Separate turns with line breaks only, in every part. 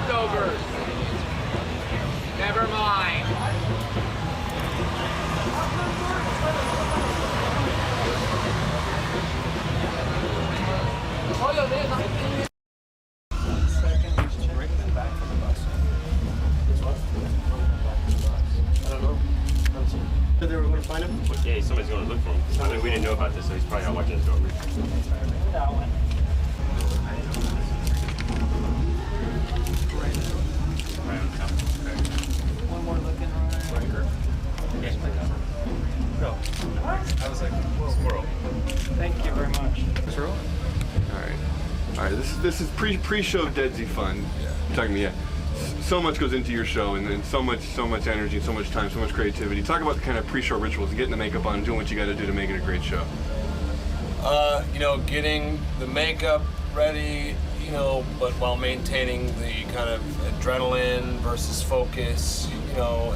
leftovers. Never mind.
They were going to find him?
Yeah, somebody's going to look for him. I mean, we didn't know about this, so he's probably not watching this over.
That one. One more looking right. Go. I was like, whoa. Squirrel. Thank you very much.
All right. This is pre-show Deadsy fun. Yeah. You're talking to me, yeah. So much goes into your show, and so much energy, so much time, so much creativity. Talk about the kind of pre-show rituals, getting the makeup on, doing what you got to do to make it a great show.
You know, getting the makeup ready, you know, but while maintaining the kind of adrenaline versus focus, you know,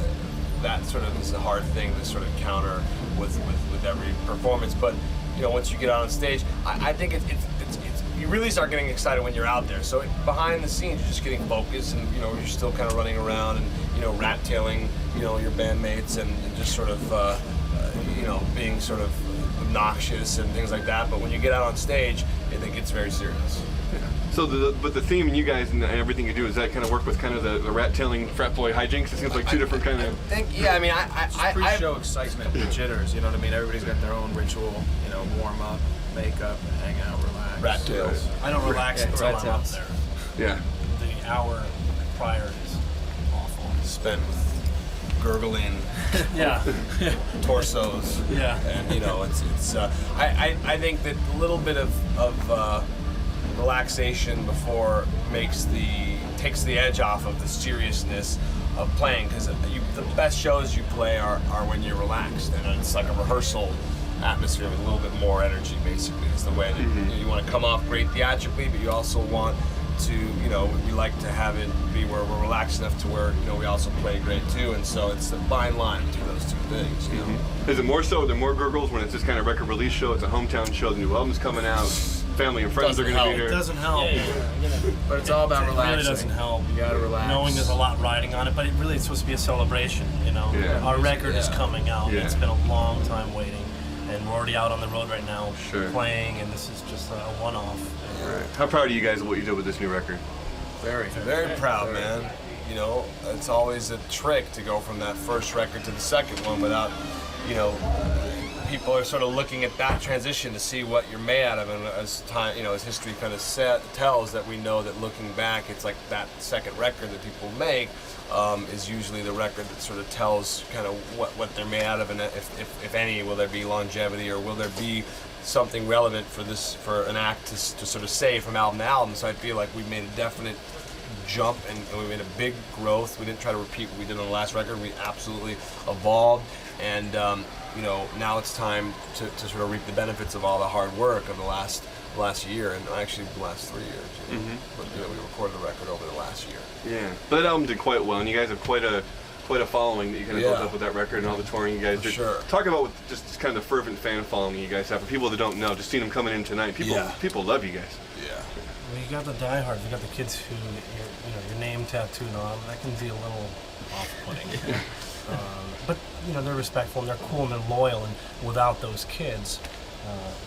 that sort of is a hard thing to sort of counter with every performance. But you know, once you get out on stage, I think it's you really start getting excited when you're out there. So behind the scenes, you're just getting focused, and you know, you're still kind of running around and you know, rat-tailing, you know, your bandmates and just sort of you know, being sort of obnoxious and things like that. But when you get out on stage, I think it's very serious.
Yeah. So but the theme and you guys and everything you do, is that kind of work with kind of the rat-tailing frat boy hijinks? It seems like two different kind of.
Yeah, I mean,
I pre-show excitement, the jitters. You know what I mean? Everybody's got their own ritual. You know, warm up, makeup, and hang out, relax.
Rat tails.
I don't relax until I'm out there.
Yeah.
The hour prior is awful.
Spent with gurgling.
Yeah.
Torsos.
Yeah.
And you know, it's I think that a little bit of relaxation before takes the edge off of the seriousness of playing, because the best shows you play are when you're relaxed, and it's like a rehearsal atmosphere with a little bit more energy. Basically, is the way that you want to come off great theatrically, but you also want to, you know, we like to have it be where we're relaxed enough to where, you know, we also play great too, and so it's the fine line between those two things, you know.
Is it more so, are there more gurgles when it's this kind of record release show, it's a hometown show, the new album's coming out, family and friends are going to be here?
It doesn't help.
But it's all about relaxing.
It really doesn't help.
You gotta relax.
Knowing there's a lot riding on it, but it really is supposed to be a celebration, you know.
Yeah.
Our record is coming out.
Yeah.
It's been a long time waiting, and we're already out on the road right now playing, and this is just a one-off.
Right. How proud are you guys of what you did with this new record?
Very proud, man. You know, it's always a trick to go from that first record to the second one without, you know, people are sort of looking at that transition to see what you're made out of, and as time, you know, as history kind of tells, that we know that looking back, it's like that second record that people make is usually the record that sort of tells kind of what they're made out of, and if any, will there be longevity, or will there be something relevant for an act to sort of say from album to album. So I feel like we made a definite jump, and we made a big growth. We didn't try to repeat what we did on the last record. We absolutely evolved, and you know, now it's time to sort of reap the benefits of all the hard work of the last year, and actually the last 3 years. You know? But you know, we recorded the record over the last year.
Yeah, but that album did quite well, and you guys have quite a following that you kind of built up with that record and all the touring you guys did.
Sure.
Talk about just kind of the fervent fan following you guys have. For people that don't know, just seeing them coming in tonight, people love you guys.
Yeah.
Well, you got the diehards. You got the kids who your name tattooed on. That can be a little off-putting. But you know, they're respectful and they're cool and they're loyal. And without those kids,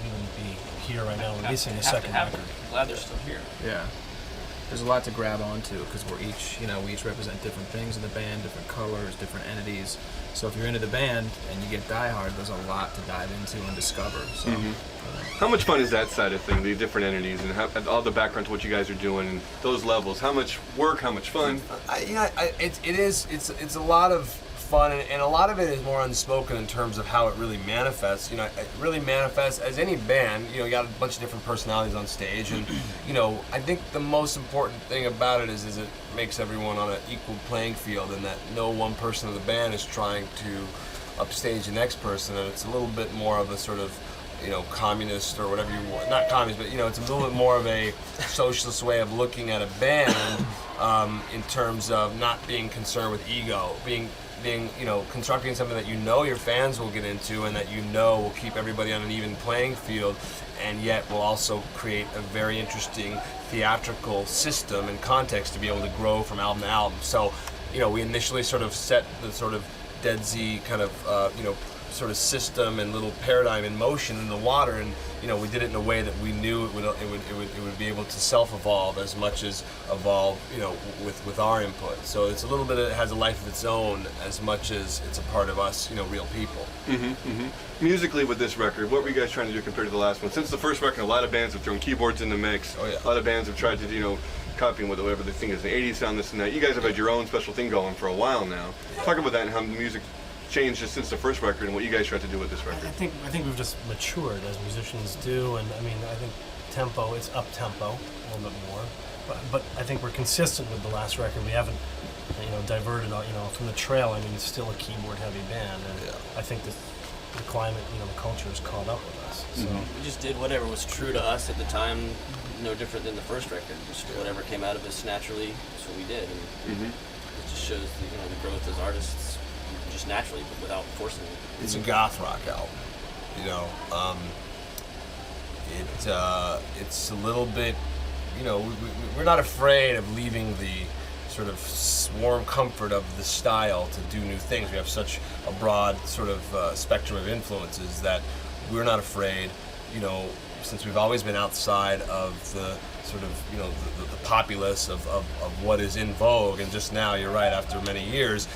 we wouldn't be here right now releasing the second record.
Glad they're still here.
Yeah. There's a lot to grab onto, because we each represent different things in the band, different colors, different entities. So if you're into the band and you get Die Hard, there's a lot to dive into and discover. So,
How much fun is that side of things, the different entities and all the background to what you guys are doing and those levels? How much work? How much fun?
It's a lot of fun, and a lot of it is more unspoken in terms of how it really manifests. You know, it really manifests as any band. You know, you got a bunch of different personalities on stage, and you know, I think the most important thing about it is it makes everyone on an equal playing field, and that no one person of the band is trying to upstage the next person, and it's a little bit more of a sort of, communist or whatever you want, not communist, but it's a little bit more of a socialist way of looking at a band in terms of not being concerned with ego, being constructing something that your fans will get into and that will keep everybody on an even playing field, and yet will also create a very interesting theatrical system and context to be able to grow from album to album. So, we initially sort of set the sort of Deadsy kind of, sort of system and little paradigm in motion in the water, and we did it in a way that we knew it would be able to self-evolve as much as evolve with our input. So it's a little bit, it has a life of its own as much as it's a part of us, real people.
Musically with this record, what were you guys trying to do compared to the last one? Since the first record, a lot of bands have thrown keyboards in the mix.
Oh, yeah.
A lot of bands have tried to copying with whatever the thing is, the 80s sound, this and that. You guys have had your own special thing going for a while now. Talk about that and how the music changed just since the first record and what you guys tried to do with this record.
I think we've just matured as musicians do, and I think tempo, it's up tempo a little bit more, but I think we're consistent with the last record. We haven't diverted from the trail. It's still a keyboard heavy band, and I think that the climate, the culture has caught up with us. So
we just did whatever was true to us at the time, no different than the first record. Just whatever came out of us naturally, that's what we did, and it just shows the growth as artists just naturally, but without forcing it.
It's a goth rock album, it's a little bit, we're not afraid of leaving the sort of warm comfort of the style to do new things. We have such a broad sort of spectrum of influences that we're not afraid, since we've always been outside of the sort of, the populace of what is in vogue, and just now, you're right, after many years,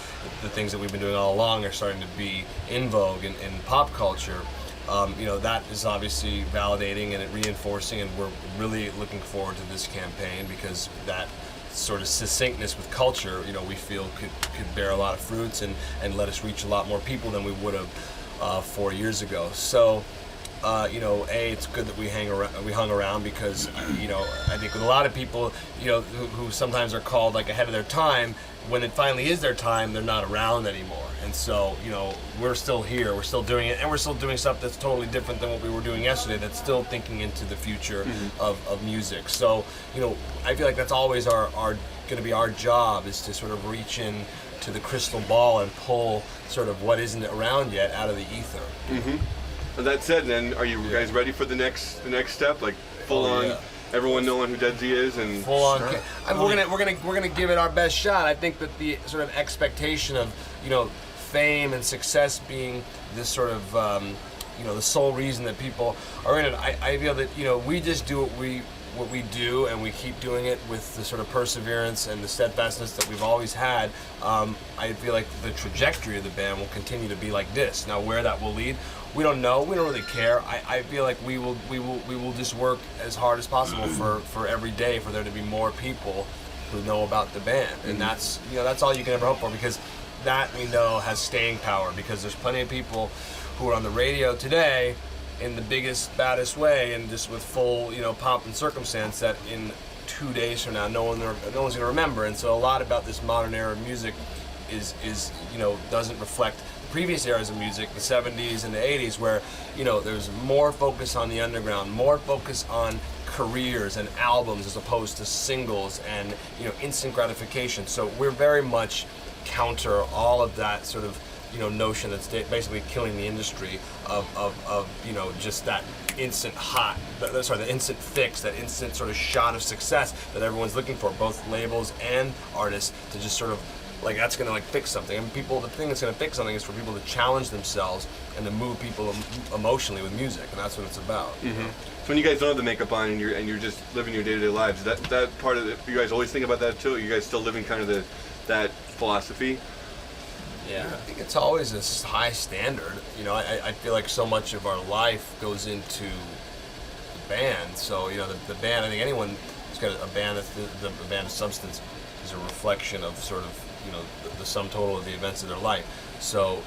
the things that we've been doing all along are starting to be in vogue in pop culture. That is obviously validating and reinforcing, and we're really looking forward to this campaign because that sort of succinctness with culture, we feel could bear a lot of fruits and let us reach a lot more people than we would have 4 years ago. So, it's good that we hung around because, I think with a lot of people, who sometimes are called like ahead of their time, when it finally is their time, they're not around anymore. And so, we're still here, we're still doing it, and we're still doing stuff that's totally different than what we were doing yesterday, that's still thinking into the future of music. So, I feel like that's always our going to be our job, is to sort of reach in to the crystal ball and pull sort of what isn't around yet out of the ether.
With that said, then, are you guys ready for the next step, like full on? Everyone knowing who Deadsy is, and
full on. We're gonna give it our best shot. I think that the sort of expectation of fame and success being this sort of the sole reason that people are in it. I feel that we just do what we do, and we keep doing it with the sort of perseverance and the steadfastness that we've always had. I feel like the trajectory of the band will continue to be like this. Now, where that will lead, we don't know. We don't really care. I feel like we will just work as hard as possible for every day for there to be more people who know about the band, and that's all you can ever hope for, because that we know has staying power, because there's plenty of people who are on the radio today in the biggest, baddest way, and just with full, pomp and circumstance, that in 2 days from now, no one's going to remember. And so a lot about this modern era of music is doesn't reflect previous eras of music, the 70s and the 80s, where there's more focus on the underground, more focus on careers and albums as opposed to singles and instant gratification. So we're very much counter all of that sort of notion that's basically killing the industry of just that instant the instant fix, that instant sort of shot of success that everyone's looking for, both labels and artists, to just sort of that's going to fix something. And the thing that's going to fix something is for people to challenge themselves and to move people emotionally with music, and that's what it's about. So
when you guys don't have the makeup on and you're just living your day-to-day lives, that part of it, you guys always think about that too? You guys still living kind of that philosophy?
Yeah.
I think it's always a high standard. I feel like so much of our life goes into the band. So, the band, I think anyone who's got a band that's the band of substance is a reflection of sort of, the sum total of the events of their life. So,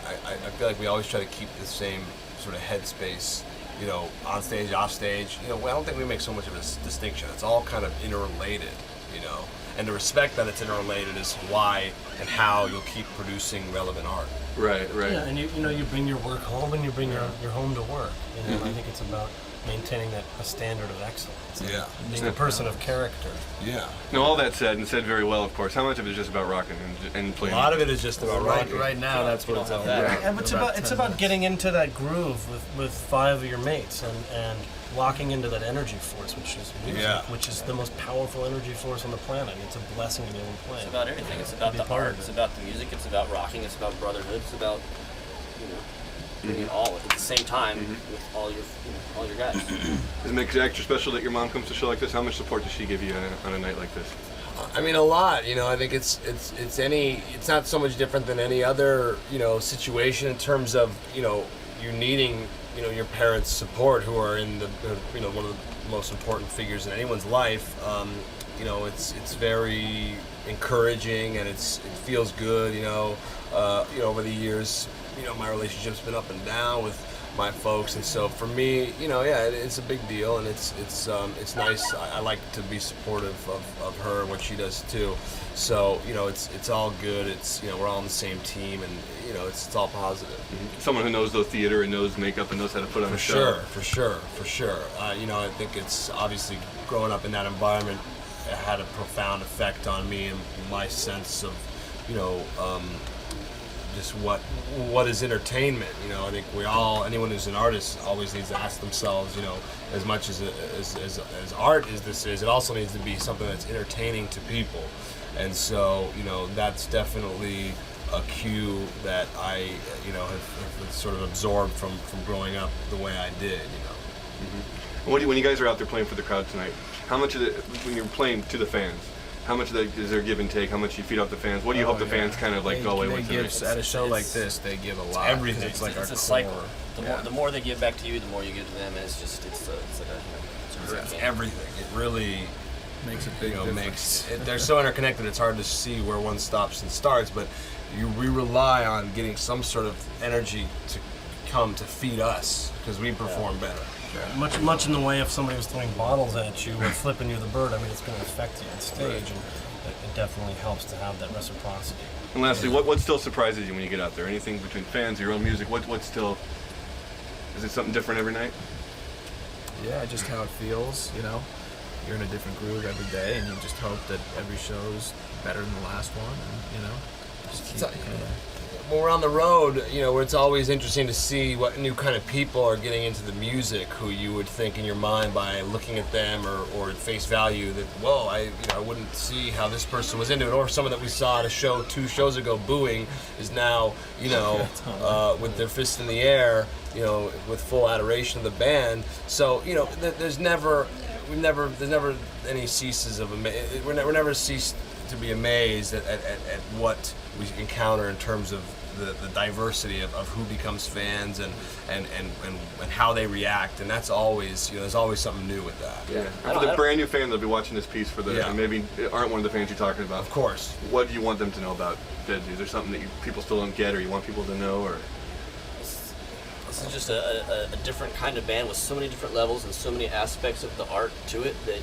I feel like we always try to keep the same sort of headspace, on stage, off stage. I don't think we make so much of a distinction. It's all kind of interrelated, and to respect that it's interrelated is why and how you'll keep producing relevant art.
Right.
Yeah, and you bring your work home and you bring your home to work. I think it's about maintaining a standard of excellence.
Yeah.
Being a person of character.
Yeah.
Now, all that said, and said very well, of course, how much of it is just about rocking and
A
playing?
lot of it is just about
Right,
rocking.
right now, that's what it's all about.
And it's about getting into that groove with 5 of your mates and locking into that energy force, which is music,
Yeah.
which is the most powerful energy force on the planet. It's a blessing to be able to play.
It's about everything. It's about
Be
the
part
art.
of
It's
it.
about the music. It's about rocking. It's about brotherhood. It's about doing it all at the same time with all your guys.
Does it make it extra special that your mom comes to a show like this? How much support does she give you on a night like this?
I mean, a lot. I think it's not so much different than any other situation in terms of you needing your parents' support, who are in the one of the most important figures in anyone's life. It's very encouraging and it feels good. Over the years, my relationship's been up and down with my folks, and so for me, it's a big deal, and it's nice. I like to be supportive of her and what she does too. So it's all good. We're all on the same team, and it's all positive.
Someone who knows the theater and knows makeup and knows how to put on a show.
For sure. I think it's obviously growing up in that environment had a profound effect on me and my sense of just what is entertainment. I think anyone who's an artist always needs to ask themselves, as much as art as this is, it also needs to be something that's entertaining to people. And so, that's definitely a cue that I, have sort of absorbed from growing up the way I did.
When you guys are out there playing for the crowd tonight, how much of it, when you're playing to the fans, how much of that is there give and take? How much you feed off the fans? What do you hope the fans kind of go away with tonight?
At a show like this, they give a lot.
everything.
It's like
It's
our
a cycle.
core.
The more they give back to you, the more you give to them, and it's like
It's everything. It really
Makes a big difference.
they're so interconnected. It's hard to see where one stops and starts, but we rely on getting some sort of energy to come to feed us because we perform better.
Much in the way if somebody was throwing bottles at you or flipping you the bird, it's going to affect you on stage, and it definitely helps to have that reciprocity.
And lastly, what still surprises you when you get out there? Anything between fans, your own music? What still? Is it something different every night?
Yeah, just how it feels. You're in a different groove every day, and you just hope that every show's better than the last one. And just keep
When we're on the road, where it's always interesting to see what new kind of people are getting into the music, who you would think in your mind by looking at them or at face value that, whoa, I wouldn't see how this person was into it, or someone that we saw at a show 2 shows ago booing is now, with their fist in the air, with full adoration of the band. So, there's never any ceases of we're never ceased to be amazed at what we encounter in terms of the diversity of who becomes fans and how they react, and that's always there's always something new with that.
Yeah. And for the brand new fan that'll be watching this piece and maybe aren't one of the fans you're talking about.
Of course.
What do you want them to know about Deadsy? Is there something that people still don't get, or you want people to know, or?
This is just a different kind of band with so many different levels and so many aspects of the art to it that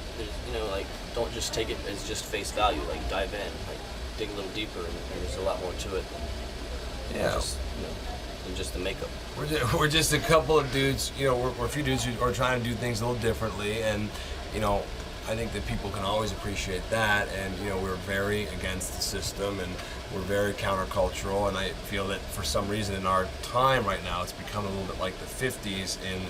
don't just take it as just face value. Dive in, dig a little deeper, and there's a lot more to it than just the makeup.
We're just a couple of dudes. We're a few dudes who are trying to do things a little differently, and I think that people can always appreciate that. And we're very against the system, and we're very countercultural. And I feel that for some reason in our time right now, it's become a little bit like the '50s in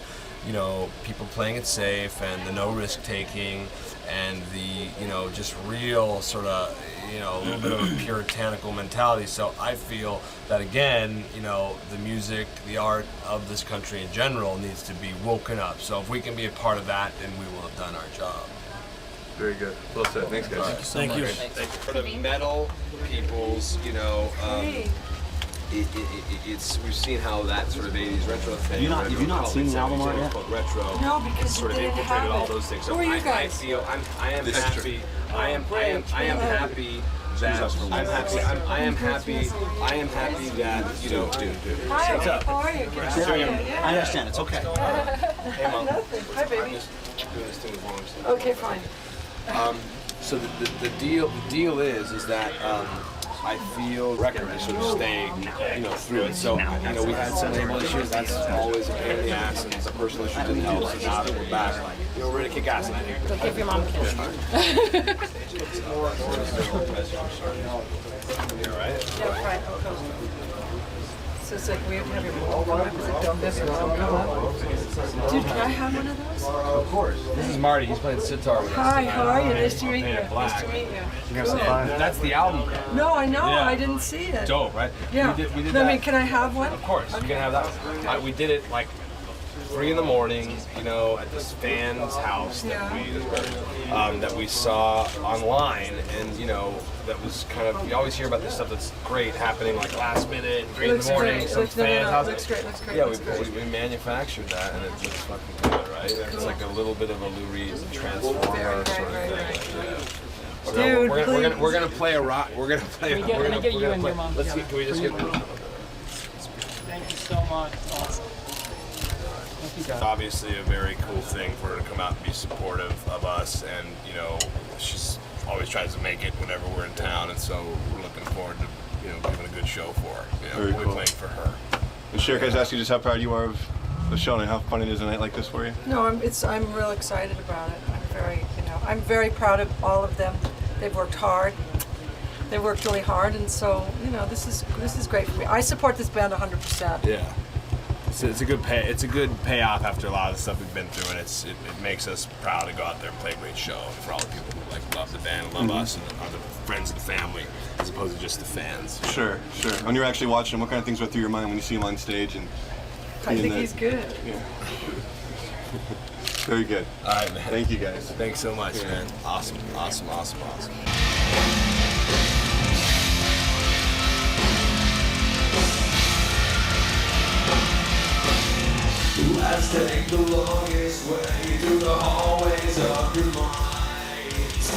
people playing it safe and the no risk taking and the just real sort of a little bit of a puritanical mentality. So I feel that again, the music, the art of this country in general needs to be woken up. So if we can be a part of that, then we will have done our job.
Very good. Well said. Thanks, guys.
Thank you.
For the metal peoples, it's we've seen how that sort of 80s retro thing.
Have you not seen the album art yet?
Called retro.
No, because
sort of
they didn't
infiltrated
have
all
it.
those things.
Who are you
I
guys?
feel I am happy. I am happy that I am happy that dude.
Hi,
What's up?
how are you? Good to see you.
I understand. It's okay.
Hey, Mom.
Nothing. Hi, baby.
I'm just doing this thing with Mom.
Okay, fine.
So the deal is that I feel record to sort of stay, through it. So, we had some label issues. That's always a pain in the ass, and the personal issues didn't help. So now that we're back, we're ready to kick ass. And I think
Don't give your mom a kiss.
you all right?
Yeah, right. So it's like weird to have your mom come up. It's like, don't have your mom come up. Dude, can I have one of those?
Of course. This is Marty. He's playing sitar with us.
Hi, how are you? Nice to meet you.
Painted Black.
Nice to meet you.
That's the album.
No, I know.
Yeah.
I didn't see it.
Dope, right?
Yeah.
We did
I
that.
mean, can I have one?
Of course, you can have that. We did it like 3 in the morning, at this fan's house that we saw online, and that was kind of, you always hear about this stuff that's great happening like last minute, 3 in the morning,
great.
some fans house.
Looks great.
Yeah,
looks great.
we manufactured that, and it looks fucking good, right? It's like a little bit of a Lou Reed Transformer sort of thing.
Dude,
We're gonna play a rock. We're gonna play.
Let me get you and your mom.
Let's get. Can we just get?
Thank you so much. Awesome. Thank you, guys.
Obviously, a very cool thing for her to come out and be supportive of us, and she's always tries to make it whenever we're in town, and so we're looking forward to giving a good show for her.
Very
We're
cool.
playing for her.
And Cher, can I just ask you just how proud you are of the show and how fun it is a night like this for you?
No, I'm real excited about it. I'm very proud of all of them. They've worked hard. They worked really hard, and so this is great for me. I support this band 100%.
Yeah. It's a good payoff after a lot of the stuff we've been through, and it makes us proud to go out there and play a great show. And for all the people who love the band, love us, and are the friends of the family, as opposed to just the fans.
Sure. When you're actually watching, what kind of things go through your mind when you see him on stage? And
I think he's good.
Yeah. Very good.
All right, man.
Thank you guys.
Thanks so much, man. Awesome.
Let's take the longest way through the hallways of your mind.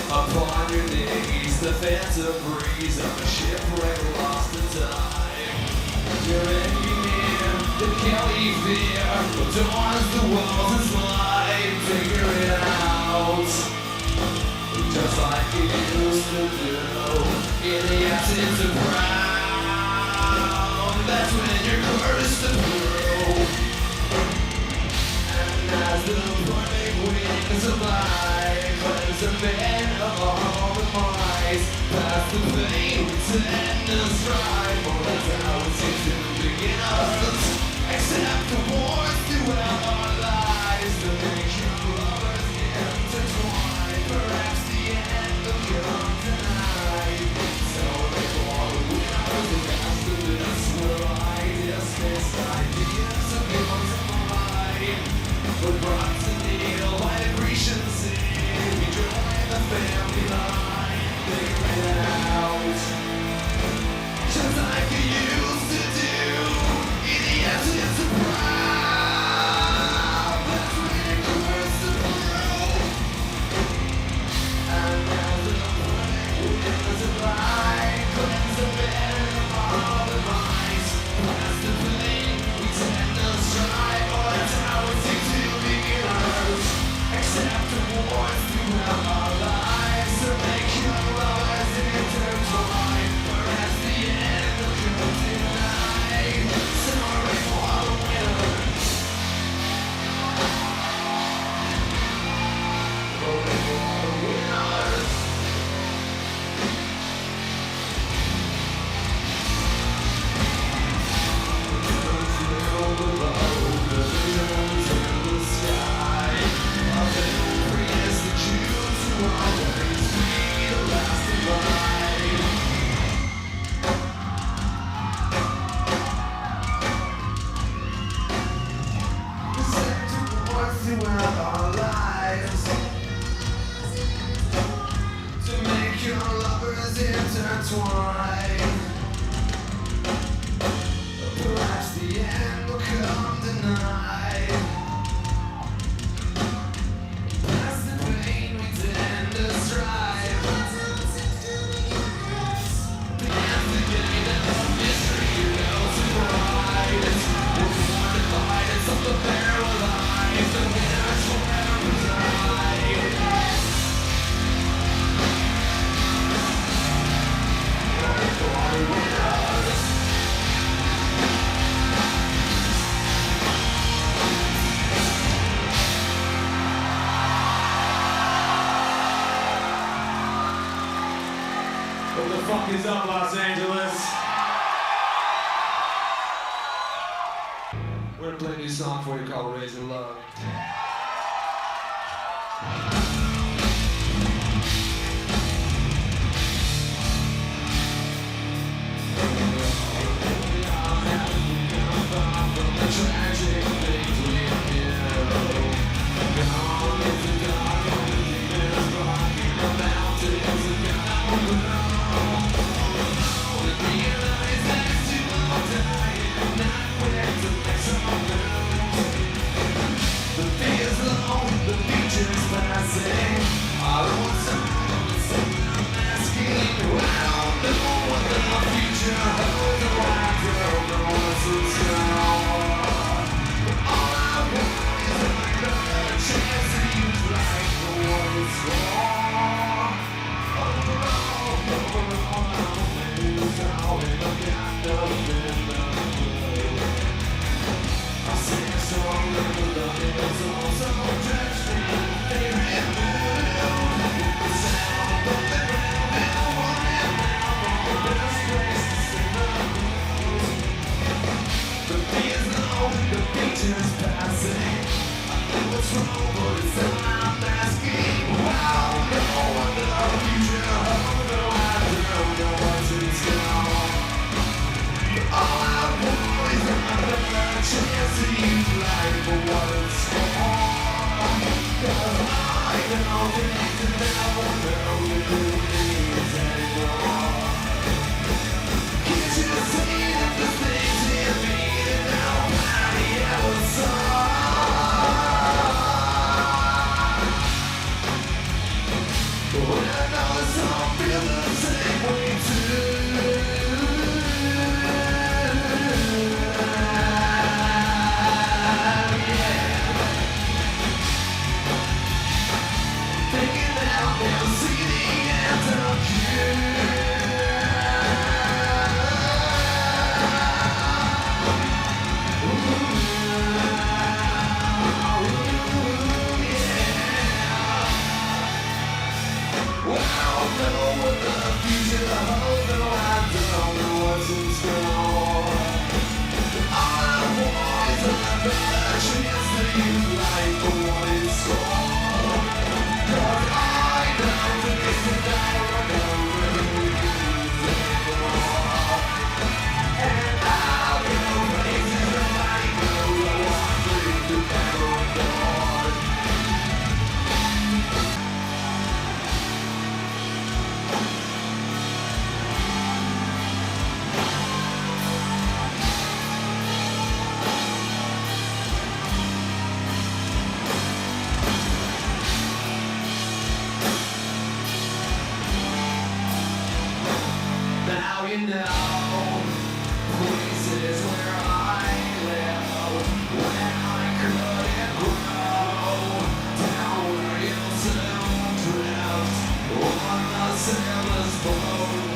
Upon your knees, the phantom breeze of a shipwreck lost in time. You're in the Kelly fear, adorns the walls and slide. Figure it out, just like you used to do. In the absence of ground, that's when you're cursed to through. As the burning wings of light cleanse the man of all the mice, past the pain we tend to strive for, that's how it seems to begin us. Accept the wars throughout our lives to make your lovers intertwine. Perhaps the end will come tonight. So before the winners and after this will I dismiss ideas of yours and mine. With bronze and needle, white Grecian sea, we join the family line, figure it out, just like you used to do, in the absence of pride, that's when it goes to through, and as the burning winds of light cleanse the bed of all the mice, past the pain we tend to strive, oh that's how it seems. Accept the wars throughout our lives to make your lovers intertwine. Perhaps the end will come tonight. Sorry for the winners. Sorry for the winners. Until the love divisions in the sky. Throughout our lives to make your lovers intertwine. Perhaps the end will come tonight. Past the pain we tend to strive. Begins the game of mystery, you know, to rise. We're born divided, some the paralyzed. The winners forever reside. What the fuck is up, Los Angeles? We're gonna play a new song for you called Raising Love. Tragic things we know. Gone is the dark and the demons rocking the mountains of God. To realize that you are dying, not where to make some moves. The day is long, the future's passing. I don't want I'm asking. I don't know what the future holds. No, I don't know what's in store. All I want is another chance to use life for what it's for. Oh, I'm losing all and I've got nothing left to lose. I sing a song of love, it's all so touch me, favorite mood. The sound of the ground and I want it now, the best place to sing the blues. The day is long, the future's passing. I know what's wrong, but it's all I'm asking. I don't know what the future holds. No, I don't know what's in store. All I want is another chance to use life for what it's for. 'Cause I don't need to know who needs anymore. Can't you see that the things in me that nobody ever saw? When I know some feel the same way too. Thinking out they'll see the end of you. Well, I don't know what the future holds. No, I don't know what's in store. All I want is another chance to use life for what it's for. 'Cause I don't think that I know who needs anymore. And I'll go places nobody knows. I walk through the barrel door. Now you know places where I live when I couldn't grow. Down where you'll soon drift on the sailor's boat.